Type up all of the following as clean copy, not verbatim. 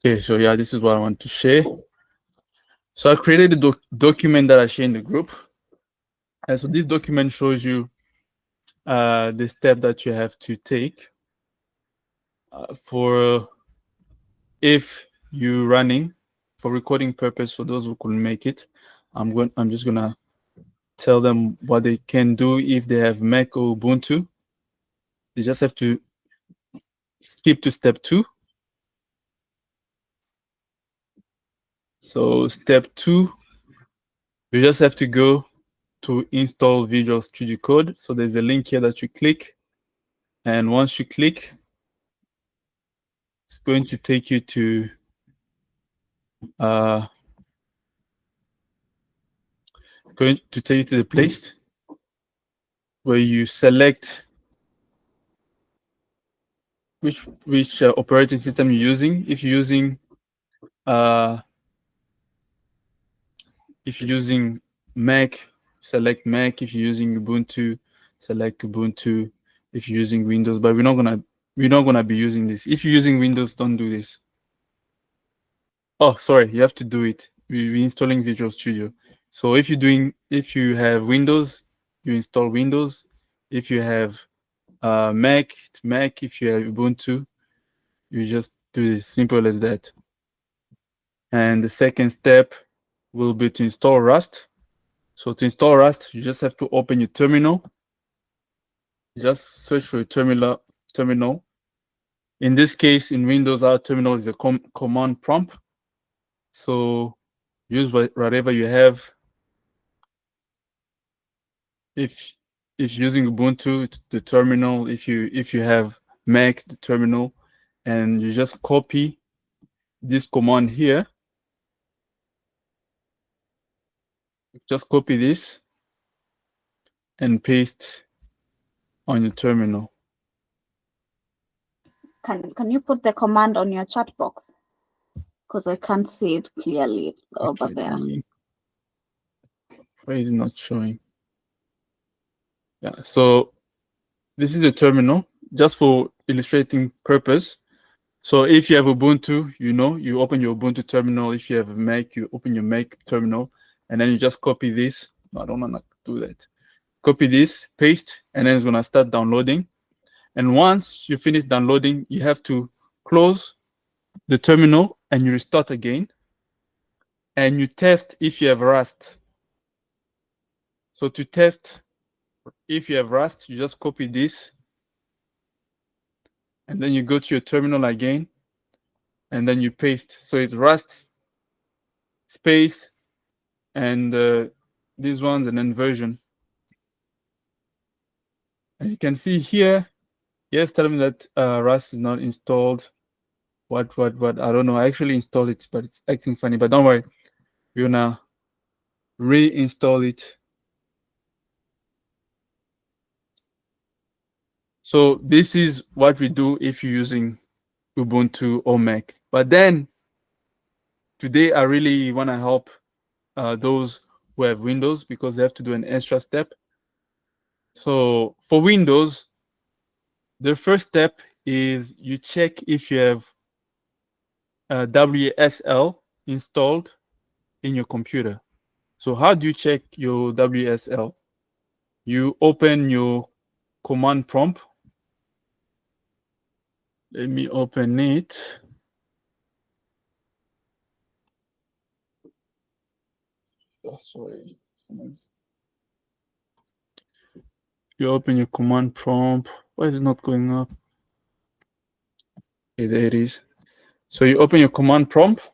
Okay, so yeah, this is what I want to share. So I created a document that I share in the group. And so this document shows you the step that you have to take for if you're running for recording purpose. For those who couldn't make it, I'm just gonna tell them what they can do if they have Mac or Ubuntu. They just have to skip to step 2. So step 2, you just have to go to install Visual Studio Code. So there's a link here that you click, and once you click, it's going to take you to the place where you select which operating system you're using. If you're using Mac, select Mac. If you're using Ubuntu, select Ubuntu. If you're using Windows, but we're not gonna be using this. If you're using Windows, don't do this. Oh, sorry, you have to do it. We're installing Visual Studio. So if you have Windows, you install Windows. If you have Mac. If you have Ubuntu, you just do it. Simple as that. And the second step will be to install Rust. So to install Rust, you just have to open your terminal. Just search for your terminal. In this case, in Windows, our terminal is a command prompt. So use whatever you have. If using Ubuntu, the terminal. If you have Mac, the terminal, and you just copy this command here. Just copy this and paste on your terminal. Can you put the command on your chat box? Because I can't see it clearly over there. Why is it not showing? Yeah, so this is the terminal, just for illustrating purpose. So if you have Ubuntu, you open your Ubuntu terminal. If you have a Mac, you open your Mac terminal, and then you just copy this. No, I don't want to do that. Copy this, paste, and then it's going to start downloading. And once you finish downloading, you have to close the terminal and you restart again. And you test if you have Rust. So to test if you have Rust, you just copy this. And then you go to your terminal again. And then you paste. So it's Rust space and these ones and then version. And you can see here, yes, telling me that Rust is not installed. What? I don't know. I actually installed it, but it's acting funny. But don't worry. We're gonna reinstall it. So this is what we do if you're using Ubuntu or Mac. But then today I really want to help those who have Windows, because they have to do an extra step. So for Windows, the first step is you check if you have WSL installed in your computer. So how do you check your WSL? You open your command prompt. Let me open it. Oh, sorry. You open your command prompt. Why is it not going up? Okay, there it is. So you open your command prompt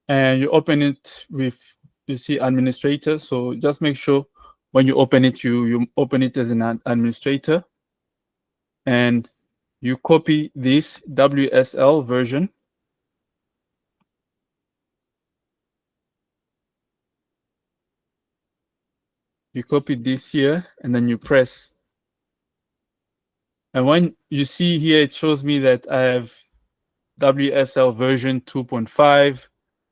and you open it with, you see, administrator. So just make sure when you open it, you open it as an administrator, and you copy this WSL version. You copy this here and then you press. And when you see here, it shows me that I have WSL version 2.5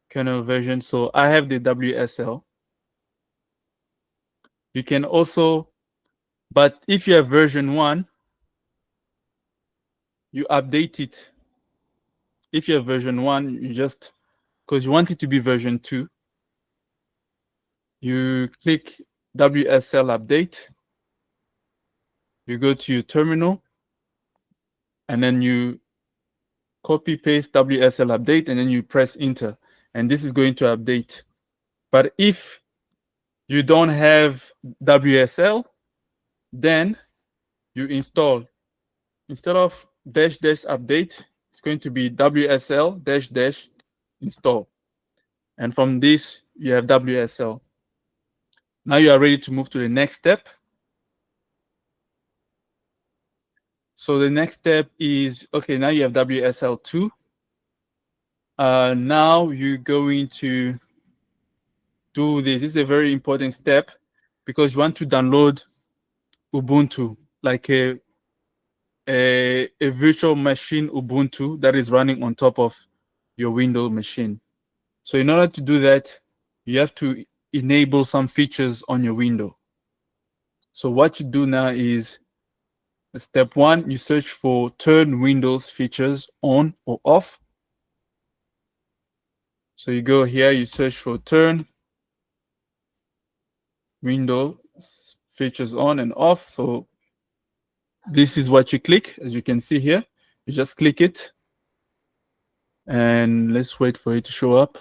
kernel version. So I have the WSL. You can also, but if you have version 1, you update it if you have version 1, you just, because you want it to be version 2, you click WSL update, you go to your terminal, and then you copy paste WSL update, and then you press enter, and this is going to update. But if you don't have WSL, then you install, instead of dash update, it's going to be WSL dash install. And from this, you have WSL. Now you are ready to move to the next step. So the next step is, okay, now you have WSL2. Now you're going to do this. This is a very important step because you want to download Ubuntu, like a virtual machine Ubuntu that is running on top of your Windows machine. So in order to do that, you have to enable some features on your window. So what you do now is, step 1, you search for turn Windows features on or off. So you go here, you search for turn Windows features on and off. So this is what you click, as you can see here. You just click it, and let's wait for it to show up.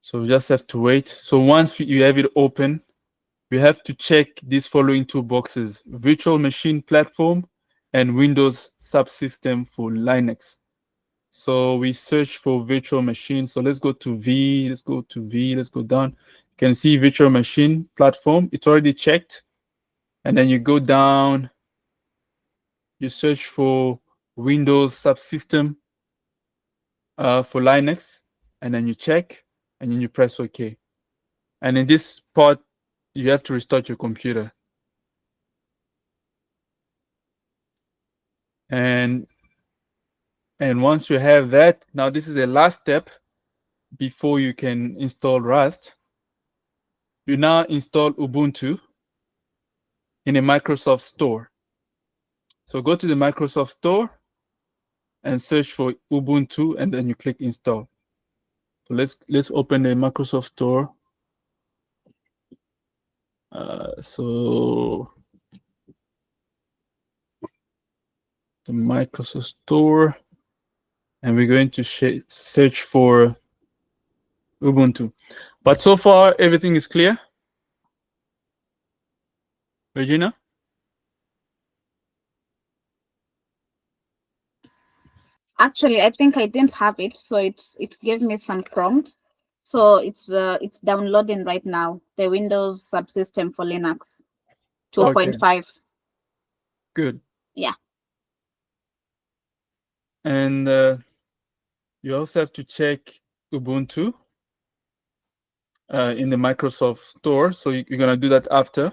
So we just have to wait. So once you have it open, you have to check these following 2 boxes: virtual machine platform and Windows subsystem for Linux. So we search for virtual machine. So let's go to V, let's go down. You can see virtual machine platform, it's already checked. And then you go down, you search for Windows subsystem for Linux, and then you check, and then you press OK. And in this part, you have to restart your computer. And once you have that, now this is the last step before you can install Rust. You now install Ubuntu in a Microsoft Store. So go to the Microsoft Store and search for Ubuntu, and then you click install. So let's open the Microsoft Store. So the Microsoft Store, and we're going to search for Ubuntu. But so far, everything is clear. Regina? Actually, I think I didn't have it, so it gave me some prompts. So it's downloading right now, the Windows subsystem for Linux 2.5. Okay. Good. Yeah. And you also have to check Ubuntu in the Microsoft Store. So you're gonna do that after.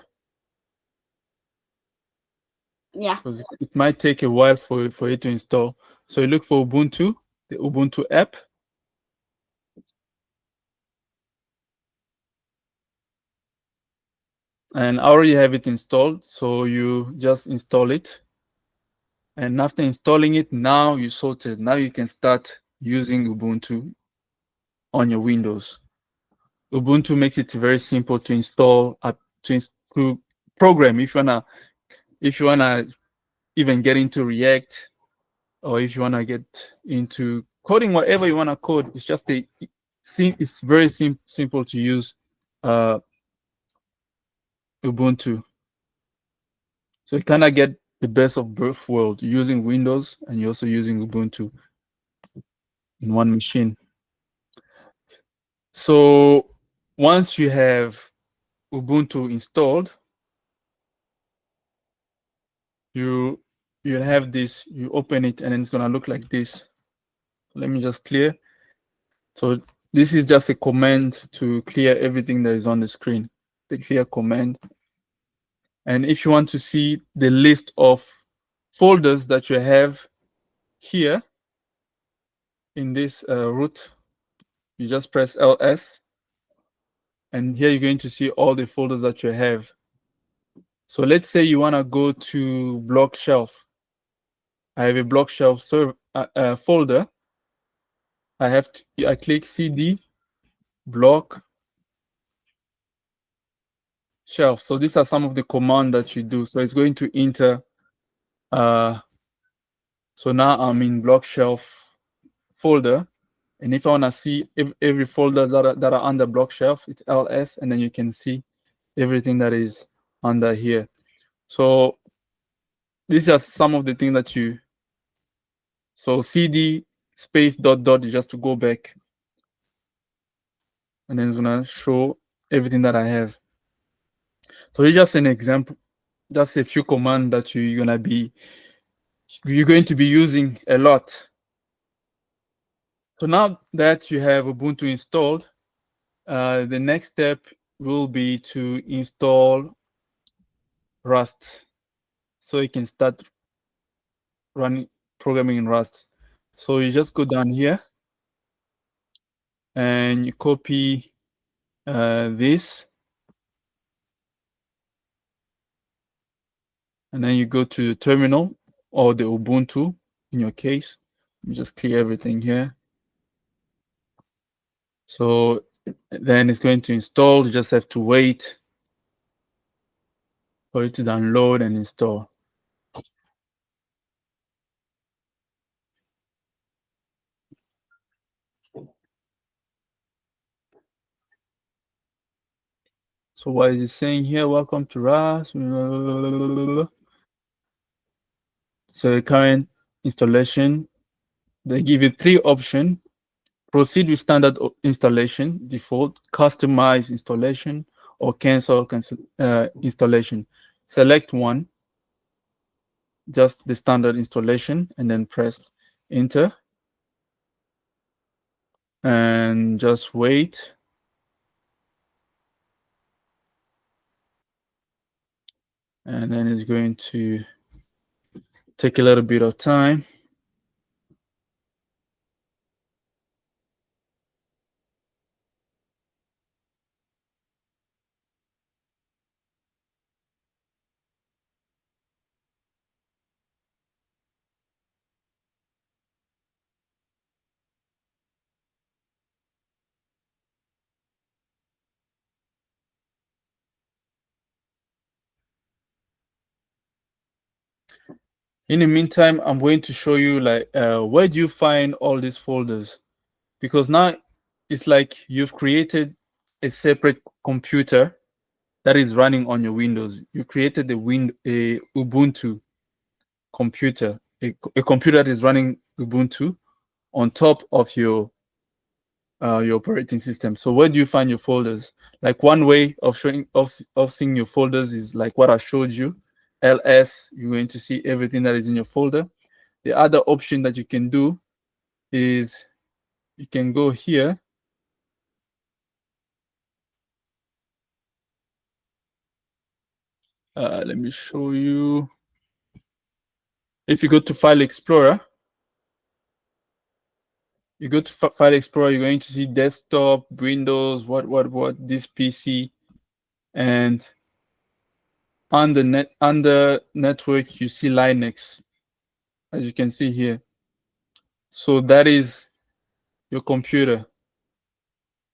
Yeah. Because it might take a while for it to install. So you look for Ubuntu, the Ubuntu app. And I already have it installed, so you just install it. And after installing it, now you sorted. Now you can start using Ubuntu on your Windows. Ubuntu makes it very simple to install, to program. If you wanna even get into React, or if you wanna get into coding, whatever you wanna code, it's just it's very simple to use Ubuntu. So you kind of get the best of both worlds, using Windows and you're also using Ubuntu in one machine. So once you have Ubuntu installed, you'll have this, you open it, and then it's gonna look like this. Let me just clear. So this is just a command to clear everything that is on the screen, the clear command. And if you want to see the list of folders that you have here in this root, you just press LS, and here you're going to see all the folders that you have. So let's say you want to go to block shelf. I have a block shelf folder. I click cd block shelf. So these are some of the commands that you do. So it's going to enter. So now I'm in block shelf folder. And if I want to see every folder that are under block shelf, it's ls, and then you can see everything that is under here. So these are some of the things that you, so cd space dot dot is just to go back, and then it's gonna show everything that I have. So it's just an example, just a few commands that you're going to be using a lot. So now that you have Ubuntu installed, the next step will be to install Rust, so you can start running programming in Rust. So you just go down here and you copy this, and then you go to the terminal or the Ubuntu in your case. You just clear everything here. So then it's going to install. You just have to wait for it to download and install. So what is it saying here? Welcome to Rust. So current installation, they give you 3 options. Proceed with standard installation, default, customize installation, or cancel installation. Select one, just the standard installation, and then press enter. And just wait. And then it's going to take a little bit of time. In the meantime, I'm going to show you like where do you find all these folders? Because now it's like you've created a separate computer that is running on your Windows. You created a Ubuntu computer, a computer that is running Ubuntu on top of your operating system. So where do you find your folders? Like one way of seeing your folders is like what I showed you. ls, you're going to see everything that is in your folder. The other option that you can do is you can go here. Let me show you. If you go to File Explorer, you go to File Explorer, you're going to see desktop, Windows, this PC, and under network, you see Linux, as you can see here. So that is your computer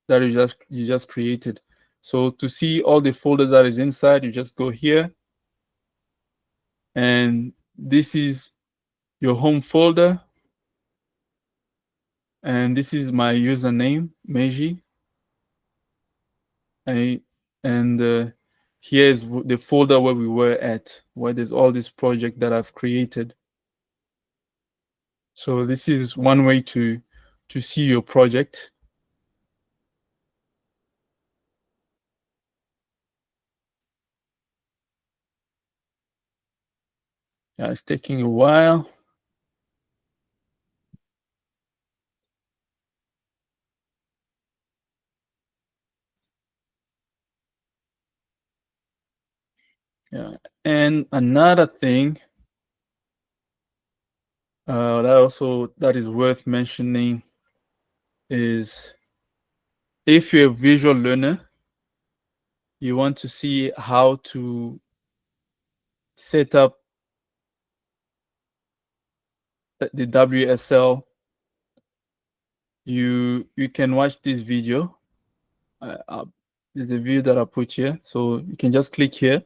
that you just created. So to see all the folders that is inside, you just go here, and this is your home folder, and this is my username, Meiji. And here's the folder where we were at, where there's all this project that I've created. So this is one way to see your project. Yeah, it's taking a while. Yeah, and another thing that is worth mentioning is if you're a visual learner, you want to see how to set up the WSL, you can watch this video. There's a video that I put here, so you can just click here,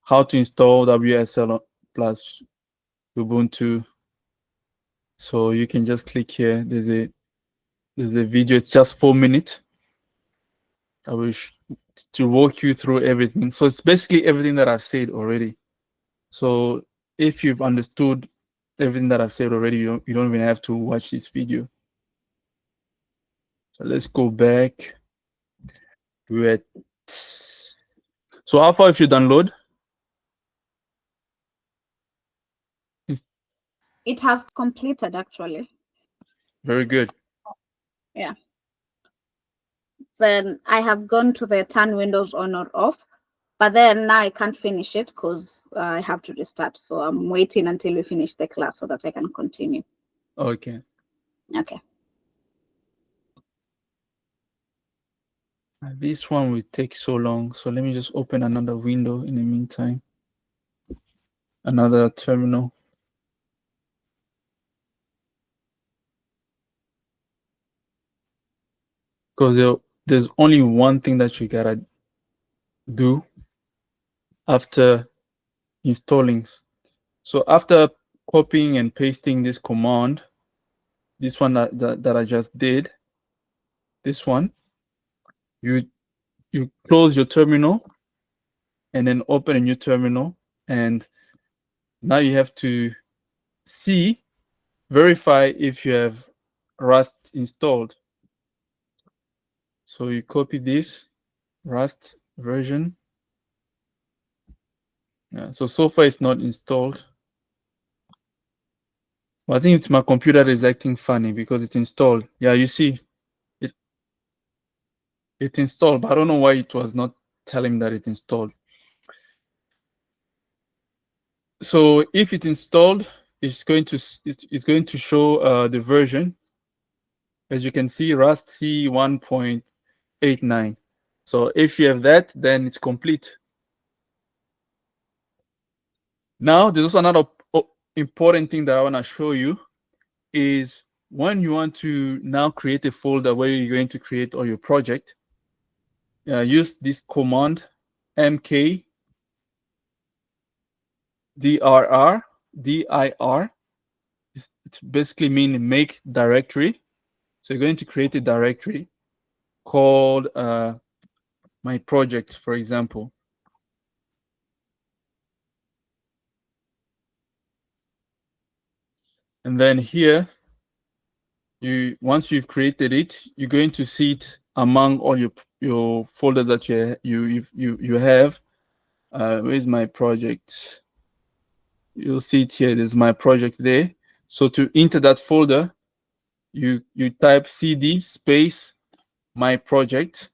how to install WSL plus Ubuntu. So you can just click here. There's a video. It's just 4 minutes. I wish to walk you through everything. So it's basically everything that I've said already. So if you've understood everything that I've said already, you don't even have to watch this video. So let's go back. So how far if you download? It has completed actually. Very good. Yeah. Then I have gone to the turn Windows on or off, but then now I can't finish it because I have to restart. So I'm waiting until we finish the class so that I can continue. Okay. Okay. This one will take so long. So let me just open another window in the meantime. Another terminal. Because there's only one thing that you gotta do after installing. So after copying and pasting this command, this one that I just did, this one, you close your terminal and then open a new terminal, and now you have to verify if you have Rust installed. So you copy this Rust version. Yeah, so far it's not installed. Well, I think my computer is acting funny because it's installed. Yeah, you see, it installed, but I don't know why it was not telling that it installed. So if it installed, it's going to show the version. As you can see, Rust C 1.89. So if you have that, then it's complete. Now, there's also another important thing that I want to show you is when you want to now create a folder where you're going to create all your project, use this command mk dir. It basically means make directory. So you're going to create a directory called my project, for example. And then here, once you've created it, you're going to see it among all your folders that you have. Where's my project? You'll see it here. There's my project there. So to enter that folder, you type cd space my project.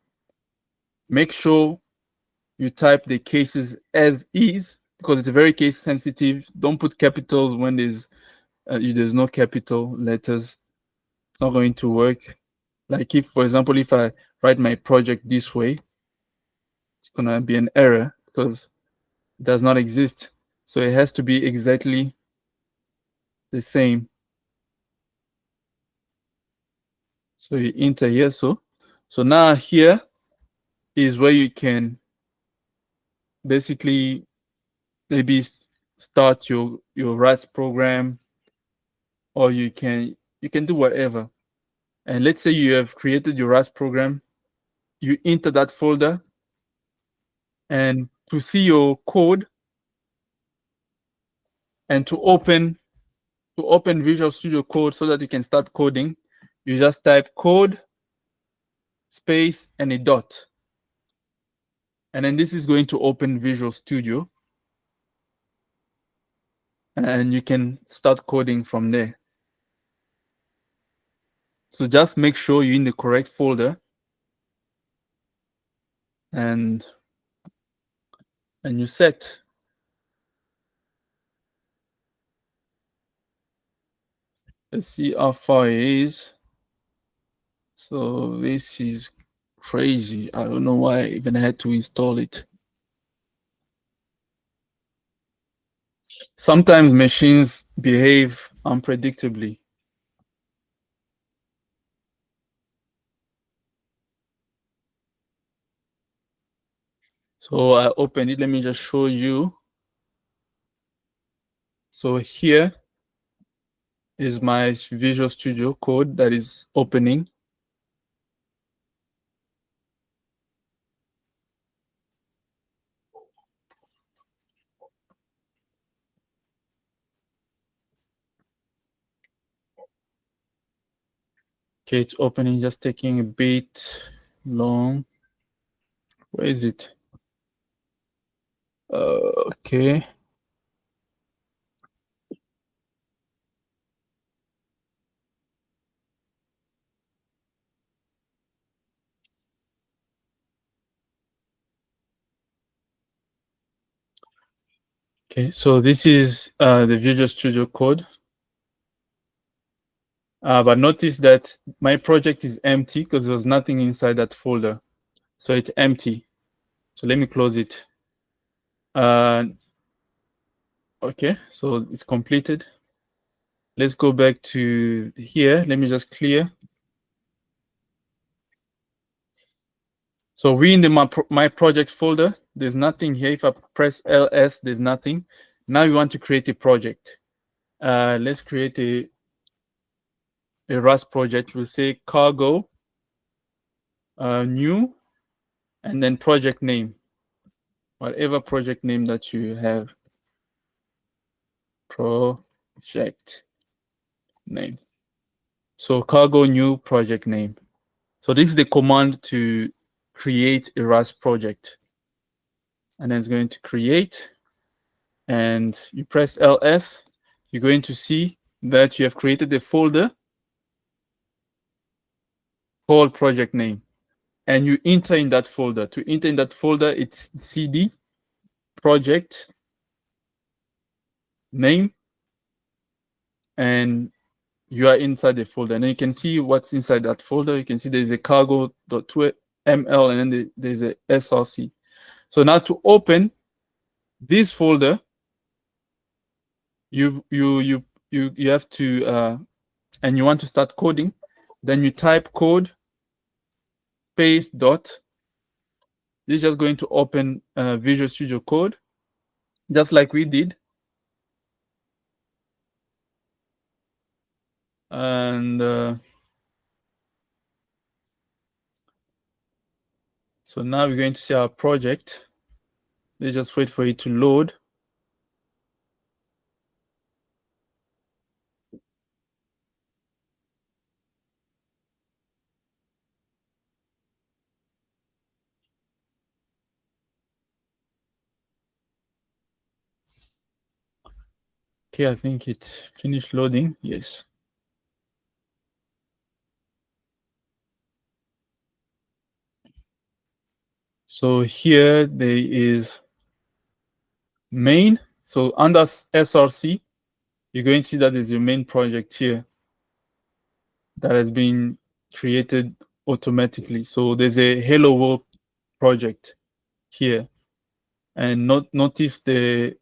Make sure you type the cases as is because it's very case sensitive. Don't put capitals when there's no capital letters. It's not going to work. Like if, for example, if I write my project this way, it's gonna be an error because it does not exist. So it has to be exactly the same. So you enter here. So now here is where you can basically maybe start your Rust program, or you can do whatever. And let's say you have created your Rust program, you enter that folder, and to see your code and to open Visual Studio Code so that you can start coding, you just type code space and a dot. And then this is going to open Visual Studio. And you can start coding from there. So just make sure you're in the correct folder. And you set. Let's see how far it is. So this is crazy. I don't know why I even had to install it. Sometimes machines behave unpredictably. So I open it. Let me just show you. So here is my Visual Studio Code that is opening. Okay, it's opening, just taking a bit long. Where is it? Okay. Okay, so this is the Visual Studio Code. But notice that my project is empty because there was nothing inside that folder. So it's empty. So let me close it. Okay, so it's completed. Let's go back to here. Let me just clear. So we in the my project folder, there's nothing here. If I press LS, there's nothing. Now we want to create a project. Let's create a Rust project. We'll say cargo, new, and then project name. Whatever project name that you have. Project name. So cargo new project name. So this is the command to create a Rust project. And then it's going to create, and you press LS, you're going to see that you have created a folder called project name. And you enter in that folder. To enter in that folder, it's CD project name, and you are inside the folder. And then you can see what's inside that folder. You can see there's a cargo.ml, and then there's a SRC. So now to open this folder, you have to and you want to start coding, then you type code space dot. This is just going to open Visual Studio Code, just like we did. And so now we're going to see our project. Let's just wait for it to load. Okay, I think it finished loading. Yes. So here there is main. So under SRC, you're going to see that there's your main project here that has been created automatically. So there's a Hello World project here. And notice the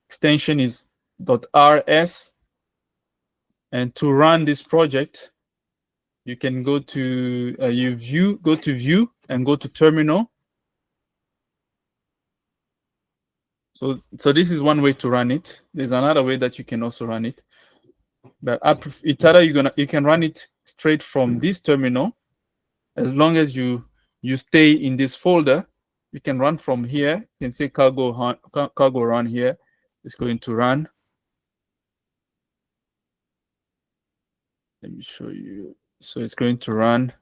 extension is .rs. And to run this project, you can go to go to view and go to terminal. So this is one way to run it. There's another way that you can also run it. But it's either you can run it straight from this terminal, as long as you stay in this folder. You can run from here. You can say cargo run here. It's going to run. Let me show you. So it's going to run,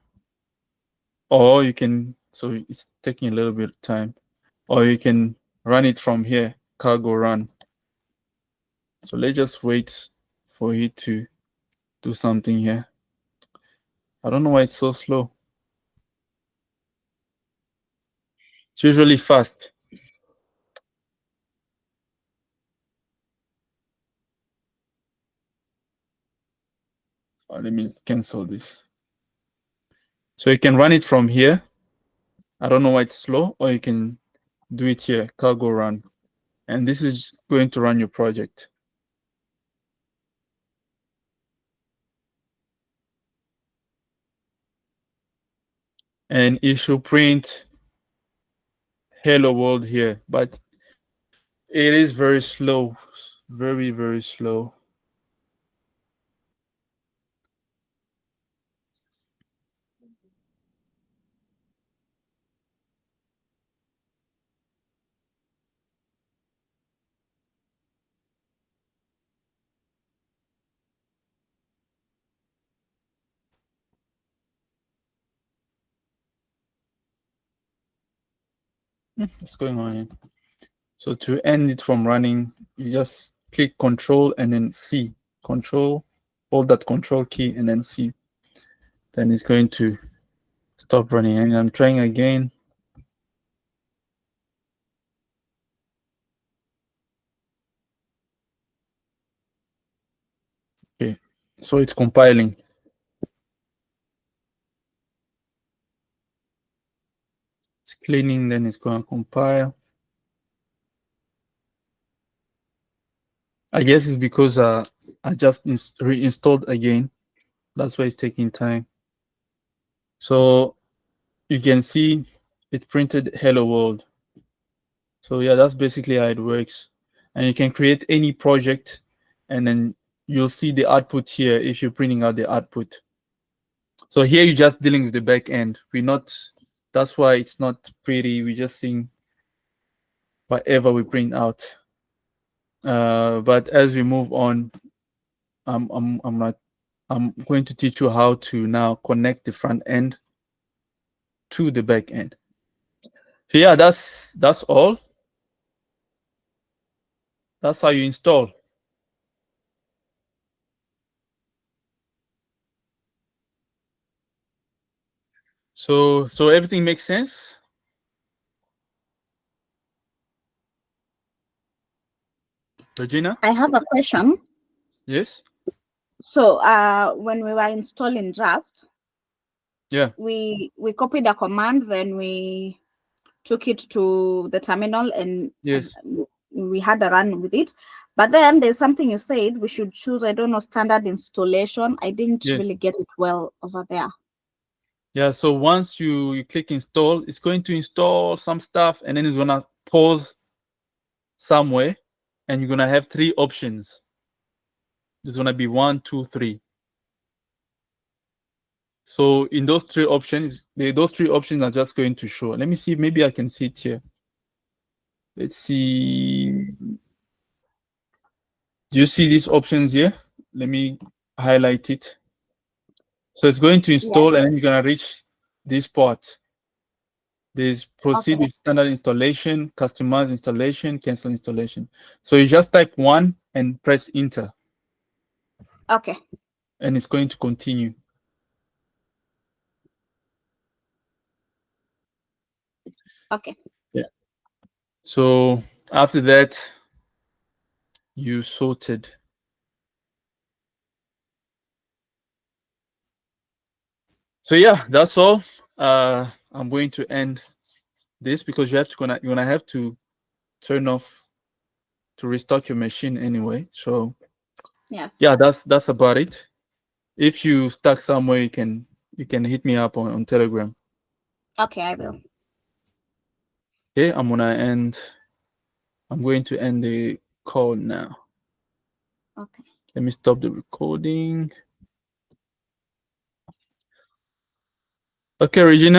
or you can, so it's taking a little bit of time, or you can run it from here, cargo run. So let's just wait for it to do something here. I don't know why it's so slow. It's usually fast. Let me cancel this. So you can run it from here. I don't know why it's slow, or you can do it here, cargo run. And this is going to run your project. And it should print hello world here, but it is very slow, very, very slow. What's going on here? So to end it from running, you just click Control and then C. Control, hold that Control key and then C. Then it's going to stop running. And I'm trying again. Okay, so it's compiling. It's cleaning, then it's going to compile. I guess it's because I just reinstalled again. That's why it's taking time. So you can see it printed hello world. So yeah, that's basically how it works. And you can create any project and then you'll see the output here if you're printing out the output. So here you're just dealing with the back end. That's why it's not pretty. We're just seeing whatever we print out. But as we move on, I'm going to teach you how to now connect the front end to the back end. So yeah, that's all. That's how you install. So everything makes sense? Regina? I have a question. Yes? So when we were installing Rust, Yeah. we copied a command, then we took it to the terminal and Yes. we had a run with it. But then there's something you said we should choose, I don't know, standard installation. I didn't really get it well over there. Yeah, so once you click install, it's going to install some stuff and then it's going to pause somewhere and you're going to have 3 options. There's going to be 1, 2, 3. So in those 3 options, those 3 options are just going to show. Let me see, maybe I can see it here. Let's see. Do you see these options here? Let me highlight it. So it's going to install and then you're going to reach this part. There's proceed with standard installation, customize installation, cancel installation. So you just type 1 and press enter. Okay. And it's going to continue. Okay. Yeah. So after that, you sorted. So yeah, that's all. I'm going to end this because you're gonna have to turn off to restart your machine anyway. So yeah, that's about it. If you stuck somewhere, you can hit me up on Telegram. Okay, I will. Okay, I'm going to end the call now. Okay. Let me stop the recording. Okay, Regina.